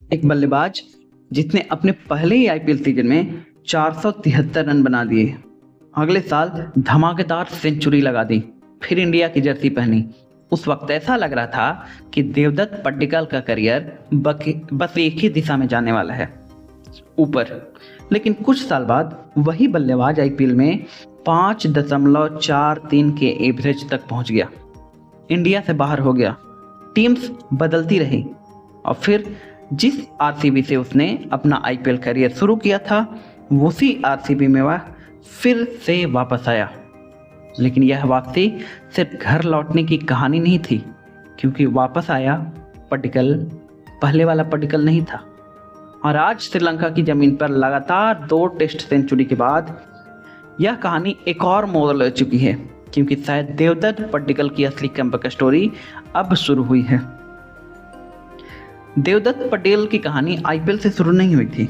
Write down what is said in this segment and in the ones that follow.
एक बल्लेबाज जिसने अपने पहले ही आईपीएल सीजन में 473 रन बना दिए, अगले साल धमाकेदार सेंचुरी लगा दी, फिर इंडिया की जर्सी पहनी। उस वक्त ऐसा लग रहा था कि देवदत्त पड्डीकल का करियर बस एक ही दिशा में जाने वाला है, ऊपर। लेकिन कुछ साल बाद वही बल्लेबाज आईपीएल में 5.43 के एवरेज तक पहुंच गया, इंडिया से बाहर हो गया, टीम्स बदलती रही और फिर जिस आरसीबी से उसने अपना आईपीएल करियर शुरू किया था, उसी आरसीबी में वह फिर से वापस आया। लेकिन यह वापसी सिर्फ घर लौटने की कहानी नहीं थी, क्योंकि वापस आया पड्डीकल पहले वाला पड्डीकल नहीं था। और आज श्रीलंका की जमीन पर लगातार 2 टेस्ट सेंचुरी के बाद यह कहानी एक और मोड़ ले चुकी है, क्योंकि शायद देवदत्त पड्डीकल की असली कमबैक स्टोरी अब शुरू हुई है। देवदत्त पटेल की कहानी आईपीएल से शुरू नहीं हुई थी।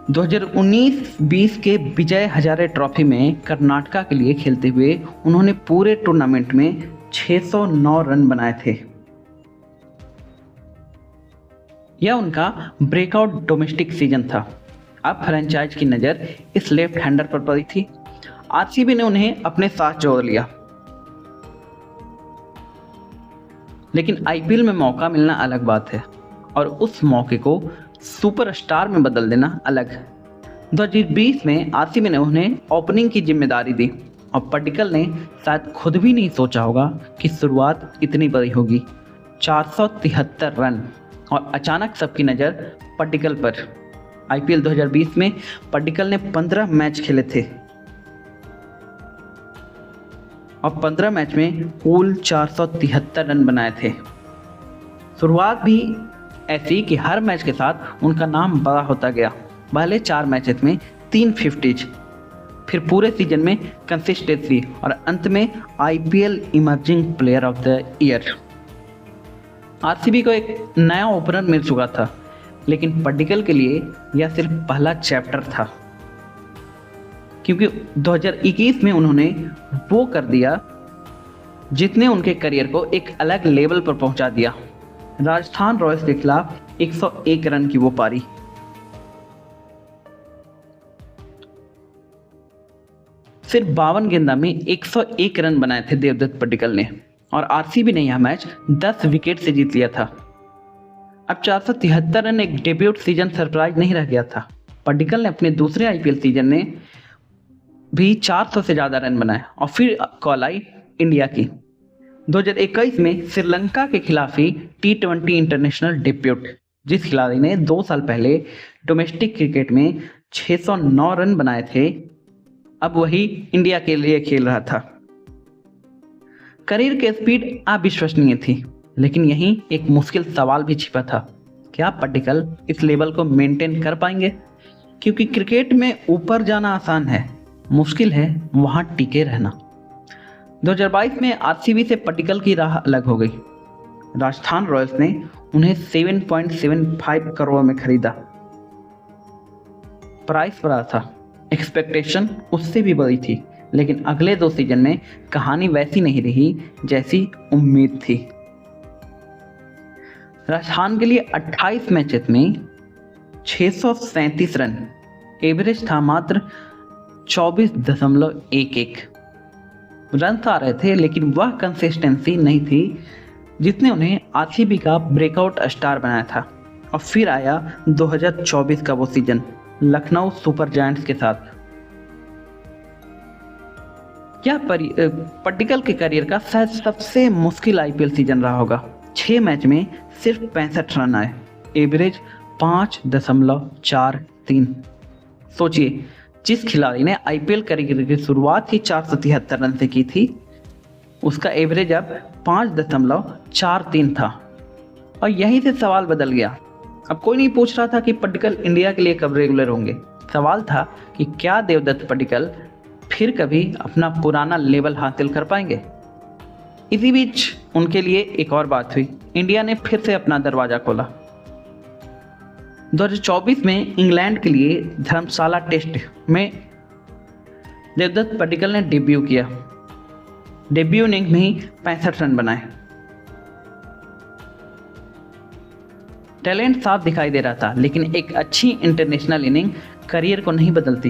2019-20 के विजय हजारे ट्रॉफी में कर्नाटका के लिए खेलते हुए उन्होंने पूरे टूर्नामेंट में 609 रन बनाए थे। यह उनका ब्रेकआउट डोमेस्टिक सीजन था। अब फ्रेंचाइज की नज़र इस लेफ्ट हैंडर पर पड़ी थी। आरसीबी ने उन्हें अपने साथ जोड़ लिया, लेकिन आईपीएल में मौका मिलना अलग बात है और उस मौके को सुपरस्टार में बदल देना अलग। 2020 में आरसीबी ने उन्हें ओपनिंग की जिम्मेदारी दी और पड्डीकल ने शायद खुद भी नहीं सोचा होगा कि शुरुआत इतनी बड़ी होगी। 473 रन और अचानक सबकी नज़र पड्डीकल पर। आईपीएल 2020 में पड्डीकल ने 15 मैच खेले थे और 15 मैच में कुल 473 रन बनाए थे। शुरुआत भी ऐसी कि हर मैच के साथ उनका नाम बड़ा होता गया। पहले 4 मैचेस में 3 50s, फिर पूरे सीजन में कंसिस्टेंसी और अंत में IPL emerging player of the year. RCB को एक नया ओपनर मिल चुका था, लेकिन पड्डीकल के लिए यह सिर्फ पहला चैप्टर था, क्योंकि 2021 में उन्होंने वो कर दिया जिसने उनके करियर को एक अलग लेवल पर पहुंचा दिया। राजस्थान रॉयल्स के खिलाफ 101 रन की वो पारी। सिर्फ 52 गेंदा में 101 रन बनाए थे देवदत्त पड्डीकल ने और आरसीबी ने यह मैच 10 विकेट से जीत लिया था। अब 473 रन एक डेब्यूट सीजन सरप्राइज नहीं रह गया था। पड्डीकल ने अपने दूसरे आईपीएल सीजन में भी 400 से ज़्यादा रन बनाए और फिर कॉल आई इंडिया की। 2021 में श्रीलंका के खिलाफ ही T20 इंटरनेशनल डेब्यूट, जिस खिलाड़ी ने 2 साल पहले डोमेस्टिक क्रिकेट में 609 रन बनाए थे, अब वही इंडिया के लिए खेल रहा था। करियर की स्पीड अविश्वसनीय थी, लेकिन यहीं एक मुश्किल सवाल भी छिपा था। क्या पड्डीकल इस लेवल को मेंटेन कर पाएंगे? क्योंकि क्रिकेट में ऊपर जाना आसान है, मुश्किल है वहां टिके रहना। 2022 में आरसीबी से पड्डीकल की राह अलग हो गई। राजस्थान रॉयल्स ने उन्हें 7.75 करोड़ में खरीदा। प्राइस बड़ा था, एक्सपेक्टेशन उससे भी बड़ी थी, लेकिन अगले 2 सीजन में कहानी वैसी नहीं रही जैसी उम्मीद थी। राजस्थान के लिए 28 मैचेस में 637 रन, एवरेज था मात्र 24.11 रन आ रहे थे, लेकिन वह कंसिस्टेंसी नहीं थी जिसने उन्हें आरसीबी का ब्रेकआउट स्टार बनाया था। और फिर आया 2024 का वो सीजन लखनऊ सुपर जायंट्स के साथ। यह पड्डीकल के करियर का शायद सबसे मुश्किल आईपीएल सीजन रहा होगा। 6 मैच में सिर्फ 65 रन आए, एवरेज 5.43। सोचिए, जिस खिलाड़ी ने आईपीएल करियर की शुरुआत ही 473 रन से की थी, उसका एवरेज अब 5.43 था। और यहीं से सवाल बदल गया। अब कोई नहीं पूछ रहा था कि पड्डीकल इंडिया के लिए कब रेगुलर होंगे। सवाल था कि क्या देवदत्त पड्डीकल फिर कभी अपना पुराना लेवल हासिल कर पाएंगे। इसी बीच उनके लिए एक और बात हुई। इंडिया ने फिर से अपना दरवाज़ा खोला। 2024 में इंग्लैंड के लिए धर्मशाला टेस्ट में देवदत्त पड्डीकल ने डेब्यू किया। डेब्यू इनिंग में ही 65 रन बनाए। टैलेंट साफ दिखाई दे रहा था, लेकिन एक अच्छी इंटरनेशनल इनिंग करियर को नहीं बदलती।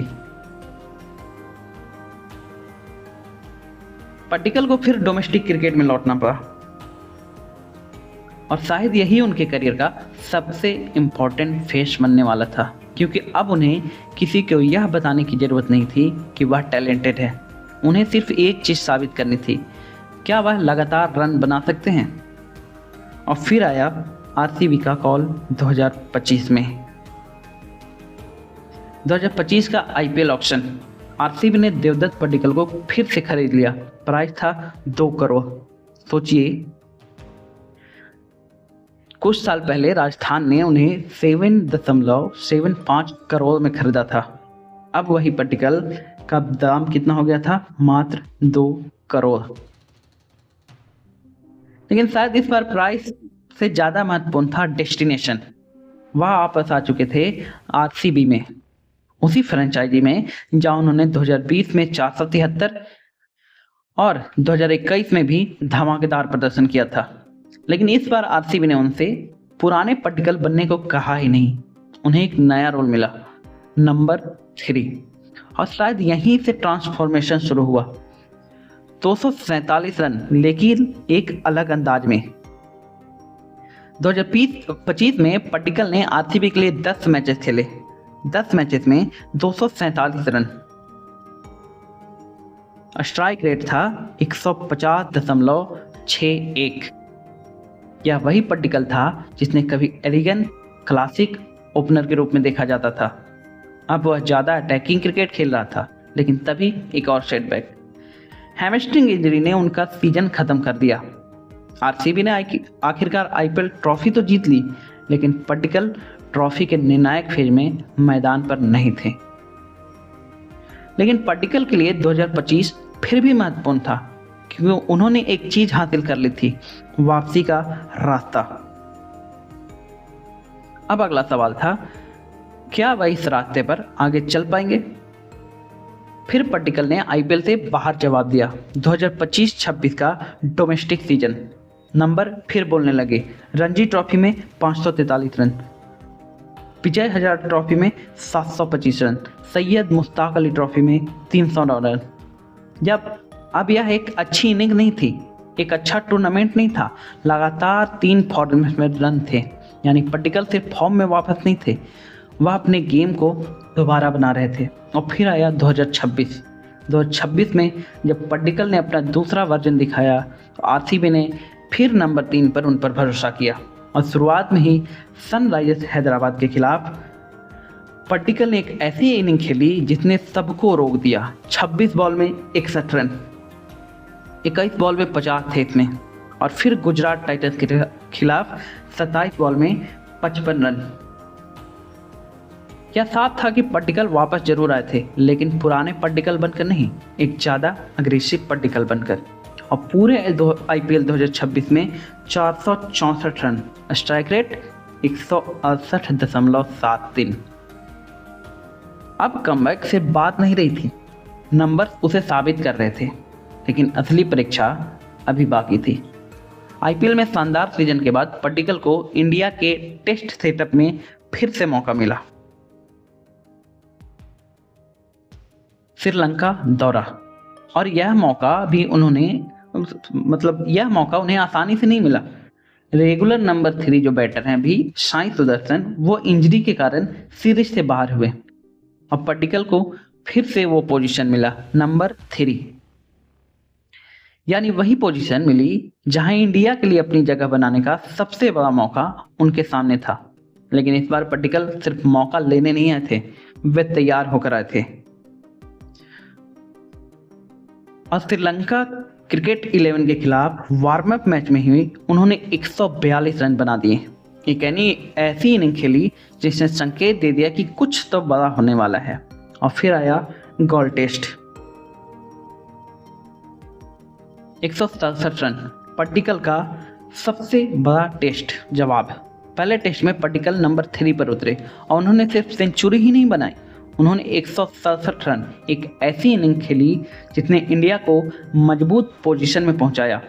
पट्टिकल को फिर डोमेस्टिक क्रिकेट में लौटना पड़ा और शायद यही उनके करियर का सबसे इम्पोर्टेंट फेस बनने वाला था, क्योंकि अब उन्हें किसी को यह बताने की ज़रूरत नहीं थी कि वह टैलेंटेड है। उन्हें सिर्फ एक चीज़ साबित करनी थी, क्या वह लगातार रन बना सकते हैं। और फिर आया आरसीबी का कॉल 2025 में। 2025 का आईपीएल ऑक्शन, आरसीबी ने देवदत्त पड्डीकल को फिर से खरीद लिया। प्राइस था 2 करोड़। सोचिए, कुछ साल पहले राजस्थान ने उन्हें 7.75 करोड़ में खरीदा था। अब वही पट्टिकल का दाम कितना हो गया था? मात्र 2 करोड़। लेकिन शायद इस बार प्राइस से ज़्यादा महत्वपूर्ण था डेस्टिनेशन। वह वापस आ चुके थे आरसीबी में, उसी फ्रेंचाइजी में जहां उन्होंने 2020 में 473 और 2021 में भी धमाकेदार प्रदर्शन किया था। लेकिन इस बार आरसीबी ने उनसे पुराने पट्टिकल बनने को कहा ही नहीं। उन्हें एक नया रोल मिला, नंबर 3, और शायद यहीं से ट्रांसफॉर्मेशन शुरू हुआ। 247 रन, लेकिन एक अलग अंदाज में। 2025 में पट्टिकल ने आरसीबी के लिए 10 मैचेस खेले। 10 मैचेस में 247 रन। स्ट्राइक रेट था 150.61। यह वही पट्टिकल था जिसने कभी एलिगन क्लासिक ओपनर के रूप में देखा जाता था। अब वह ज़्यादा अटैकिंग क्रिकेट खेल रहा था, लेकिन तभी एक और सेटबैक। हैमस्ट्रिंग इंजरी ने उनका सीजन खत्म कर दिया। आरसीबी ने आखिरकार आईपीएल ट्रॉफी तो जीत ली, लेकिन पट्टिकल ट्रॉफी के निर्णायक फेज में मैदान पर नहीं थे। लेकिन पट्टिकल के लिए 2025 फिर भी महत्वपूर्ण था, क्योंकि उन्होंने एक चीज हासिल कर ली थी, वापसी का रास्ता। अब अगला सवाल था, क्या वह इस रास्ते पर आगे चल पाएंगे? फिर पट्टिकल ने आईपीएल से बाहर जवाब दिया। 2025-26 का डोमेस्टिक सीजन नंबर फिर बोलने लगे। रणजी ट्रॉफी में 543 रन, विजय हजारे ट्रॉफी में 725 रन, सैयद मुश्ताक अली ट्रॉफी में 309 रन। अब यह एक अच्छी इनिंग नहीं थी, एक अच्छा टूर्नामेंट नहीं था। लगातार 3 फॉर्मेट में रन थे, यानी पट्टिकल सिर्फ फॉर्म में वापस नहीं थे, वह अपने गेम को दोबारा बना रहे थे। और फिर आया 2026 में जब पट्टिकल ने अपना दूसरा वर्जन दिखाया, तो आरसीबी ने फिर नंबर 3 पर उन पर भरोसा किया। और शुरुआत में ही सनराइजर्स हैदराबाद के खिलाफ पट्टिकल ने एक ऐसी इनिंग खेली जिसने सबको रोक दिया। 26 बॉल में 61 रन, 21 बॉल में 50 थे इसमें। और फिर गुजरात टाइटंस के खिलाफ 27 बॉल में 55 रन। यह साफ था कि पट्टिकल वापस जरूर आए थे, लेकिन पुराने पट्टिकल बनकर नहीं, एक ज़्यादा अग्रेसिव पट्टिकल बनकर। और पूरे आईपीएल 2026 में 464 रन, स्ट्राइक रेट 168.73। अब कमबैक से बात नहीं रही थी, नंबर उसे साबित कर रहे थे, लेकिन असली परीक्षा अभी बाकी थी। आईपीएल में शानदार सीजन के बाद पट्टिकल को इंडिया के टेस्ट सेटअप में फिर से मौका मिला। श्रीलंका दौरा, और यह मौका उन्हें आसानी से नहीं मिला। रेगुलर नंबर 3 जो बैटर हैं भी साई सुदर्शन, वो इंजरी के कारण सीरीज से बाहर हुए। और पट्टिकल को फिर से वो पोजीशन मिला, नंबर 3, यानी वही पोजीशन मिली जहां इंडिया के लिए अपनी जगह बनाने का सबसे बड़ा मौका उनके सामने था। लेकिन इस बार पट्टिकल सिर्फ मौका लेने नहीं आए थे, वे तैयार होकर आए थे। और श्रीलंका क्रिकेट 11 के खिलाफ वार्म अप मैच में ही उन्होंने 142 रन बना दिए। एक ऐसी इनिंग खेली जिसने संकेत दे दिया कि कुछ तो बड़ा होने वाला है। और फिर आया गोल टेस्ट, 167 रन, पट्टिकल का सबसे बड़ा टेस्ट जवाब। पहले टेस्ट में पट्टिकल नंबर 3 पर उतरे और उन्होंने सिर्फ सेंचुरी ही नहीं बनाई, उन्होंने 167 रन, एक ऐसी इनिंग खेली जिसने इंडिया को मजबूत पोजीशन में पहुंचाया।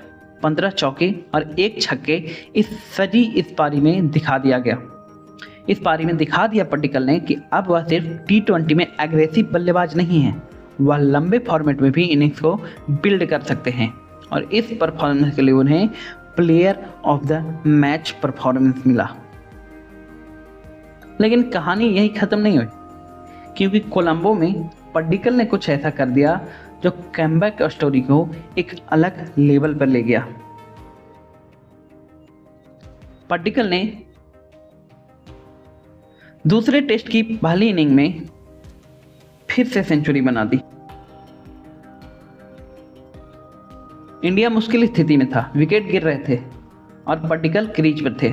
15 चौके और 1 छक्के इस पारी में दिखा दिया गया। इस पारी में दिखा दिया पट्टिकल ने कि अब वह सिर्फ T20 में एग्रेसिव बल्लेबाज नहीं है, वह लंबे फॉर्मेट में भी इनिंग्स को बिल्ड कर सकते हैं और इस परफॉर्मेंस के लिए उन्हें player of the match performance मिला। लेकिन कहानी यही खत्म नहीं हुई, क्योंकि कोलंबो में पट्टिकल ने कुछ ऐसा कर दिया जो कमबैक स्टोरी को एक अलग लेवल पर ले गया। पट्टिकल ने दूसरे टेस्ट की पहली इनिंग में फिर से सेंचुरी बना दी। इंडिया मुश्किल स्थिति में था, विकेट गिर रहे थे और पट्टिकल क्रीज पर थे।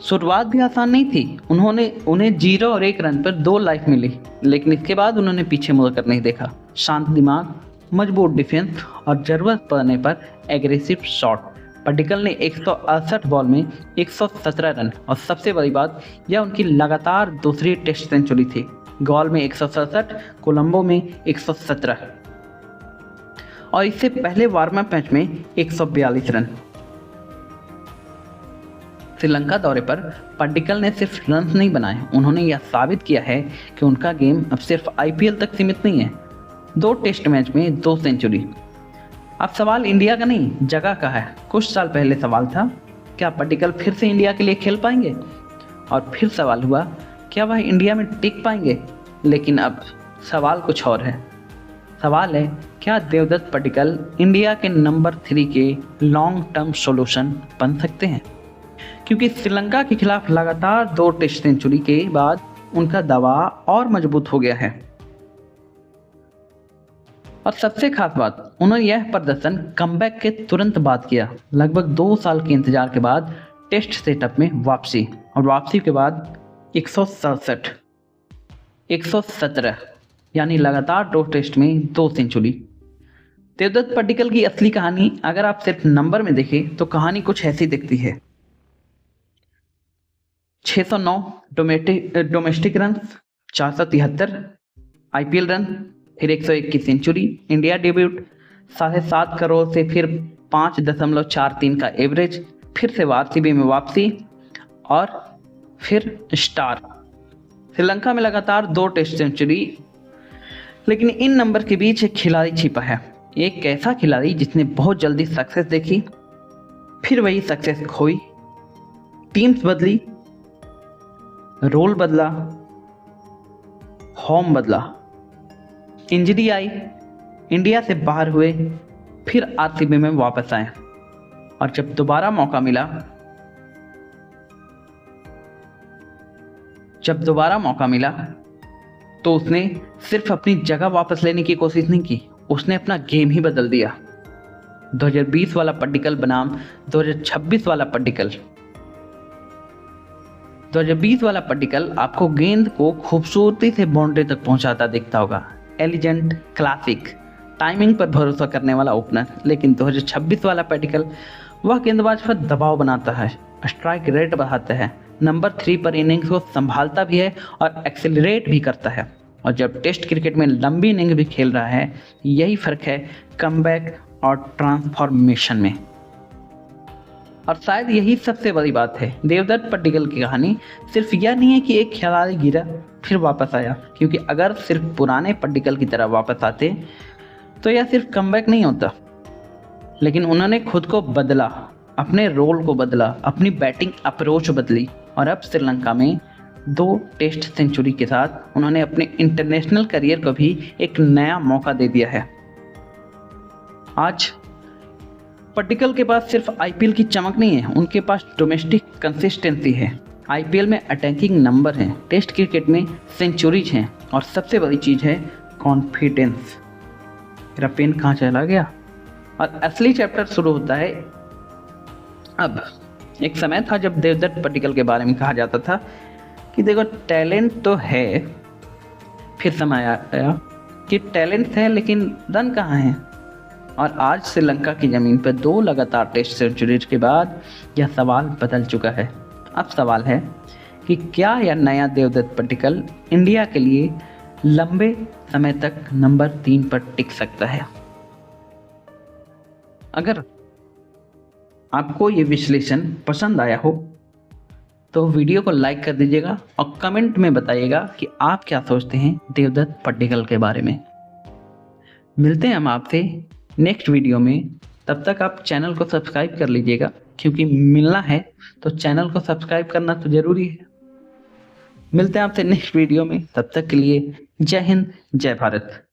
शुरुआत भी आसान नहीं थी। उन्हें 0 और 1 रन पर 2 लाइफ मिली, लेकिन इसके बाद उन्होंने पीछे मुड़कर नहीं देखा। शांत दिमाग, मजबूत डिफेंस और जरूरत पड़ने पर एग्रेसिव शॉट। पट्टिकल ने 168 बॉल में 117 रन और सबसे बड़ी बात यह उनकी लगातार दूसरी टेस्ट सेंचुरी थी। गॉल में 167, कोलंबो में 117 और इससे पहले वार्म अप मैच में 142 रन। श्रीलंका दौरे पर पट्टिकल ने सिर्फ रन नहीं बनाए, उन्होंने यह साबित किया है कि उनका गेम अब सिर्फ IPL तक सीमित नहीं है। 2 टेस्ट मैच में 2 सेंचुरी। अब सवाल इंडिया का नहीं, जगह का है। कुछ साल पहले सवाल था, क्या पट्टिकल फिर से इंडिया के लिए खेल पाएंगे? और फिर सवाल हुआ, क्या वह इंडिया में टिक पाएंगे? लेकिन अब सवाल कुछ और है। सवाल है, क्या देवदत्त पट्टिकल इंडिया के नंबर 3 के लॉन्ग टर्म सॉल्यूशन बन सकते हैं? क्योंकि श्रीलंका के खिलाफ लगातार 2 टेस्ट सेंचुरी के बाद उनका दावा और मजबूत हो गया है। और सबसे खास बात, उन्होंने यह प्रदर्शन कमबैक के तुरंत बाद किया। लगभग 2 साल के इंतजार के बाद टेस्ट सेटअप में वापसी, और वापसी के बाद 167, 117 यानी लगातार 2 टेस्ट में 2 सेंचुरी। देवदत्त पट्टिकल की असली कहानी अगर आप सिर्फ नंबर में देखें तो कहानी कुछ ऐसी दिखती है। 609 डोमेस्टिक रन, 473 IPL रन, फिर 101 की सेंचुरी, इंडिया डेब्यूट, 7.5 करोड़ से फिर 5.43 का एवरेज, फिर से वापसी में वापसी और फिर स्टार। श्रीलंका में लगातार 2 टेस्ट सेंचुरी। लेकिन इन नंबर के बीच एक खिलाड़ी छिपा है, एक ऐसा खिलाड़ी जिसने बहुत जल्दी सक्सेस देखी, फिर वही सक्सेस खोई, टीम्स बदली, रोल बदला, होम बदला, इंजरी आई, इंडिया से बाहर हुए, फिर RCB में वापस आए और जब दोबारा मौका मिला तो उसने सिर्फ अपनी जगह वापस लेने की कोशिश नहीं की, उसने अपना गेम ही बदल दिया। 2020 वाला पट्टिकल बनाम 2026 वाला पट्टिकल। 2020 वाला पट्टिकल आपको गेंद को खूबसूरती से बाउंड्री तक पहुंचाता दिखता होगा, एलिजेंट, क्लासिक, टाइमिंग पर भरोसा करने वाला ओपनर। लेकिन 2026 वाला पट्टिकल वह गेंदबाज पर दबाव बनाता है, स्ट्राइक रेट बढ़ाता है, नंबर 3 पर इनिंग्स को संभालता भी है और एक्सेलरेट भी करता है। और जब टेस्ट क्रिकेट में लंबी इनिंग भी खेल रहा है, यही फर्क है कमबैक और ट्रांसफॉर्मेशन में। और शायद यही सबसे बड़ी बात है। देवदत्त पट्टिकल की कहानी सिर्फ यह नहीं है कि एक खिलाड़ी गिरा फिर वापस आया, क्योंकि अगर सिर्फ पुराने पट्टिकल की तरह वापस आते तो यह सिर्फ कमबैक नहीं होता। लेकिन उन्होंने खुद को बदला, अपने रोल को बदला, अपनी बैटिंग अप्रोच बदली और अब श्रीलंका में 2 टेस्ट सेंचुरी के साथ उन्होंने अपने इंटरनेशनल करियर को भी एक नया मौका दे दिया है। आज पट्टिकल के पास सिर्फ IPL की चमक नहीं है, उनके पास डोमेस्टिक कंसिस्टेंसी है। IPL में अटैकिंग नंबर हैं, टेस्ट क्रिकेट में सेंचुरीज हैं और सबसे बड़ी चीज़ है कॉन्फिडेंस। मेरा पेन कहाँ चला गया? और असली चैप्टर शुरू होता है अब। एक समय था जब देवदत्त पट्टिकल के बारे में कहा जाता था कि देखो टैलेंट तो है, फिर समय आया कि टैलेंट है लेकिन रन कहाँ हैं। और आज श्रीलंका की ज़मीन पर 2 लगातार टेस्ट सेंचुरीज के बाद यह सवाल बदल चुका है। अब सवाल है कि क्या यह नया देवदत्त पट्टिकल इंडिया के लिए लंबे समय तक नंबर 3 पर टिक सकता है? अगर आपको ये विश्लेषण पसंद आया हो तो वीडियो को लाइक कर दीजिएगा और कमेंट में बताइएगा कि आप क्या सोचते हैं देवदत्त पड्डीकल के बारे में। मिलते हैं हम आपसे नेक्स्ट वीडियो में। तब तक आप चैनल को सब्सक्राइब कर लीजिएगा, क्योंकि मिलना है तो चैनल को सब्सक्राइब करना तो ज़रूरी है। मिलते हैं आपसे नेक्स्ट वीडियो में, तब तक के लिए जय हिंद, जय भारत।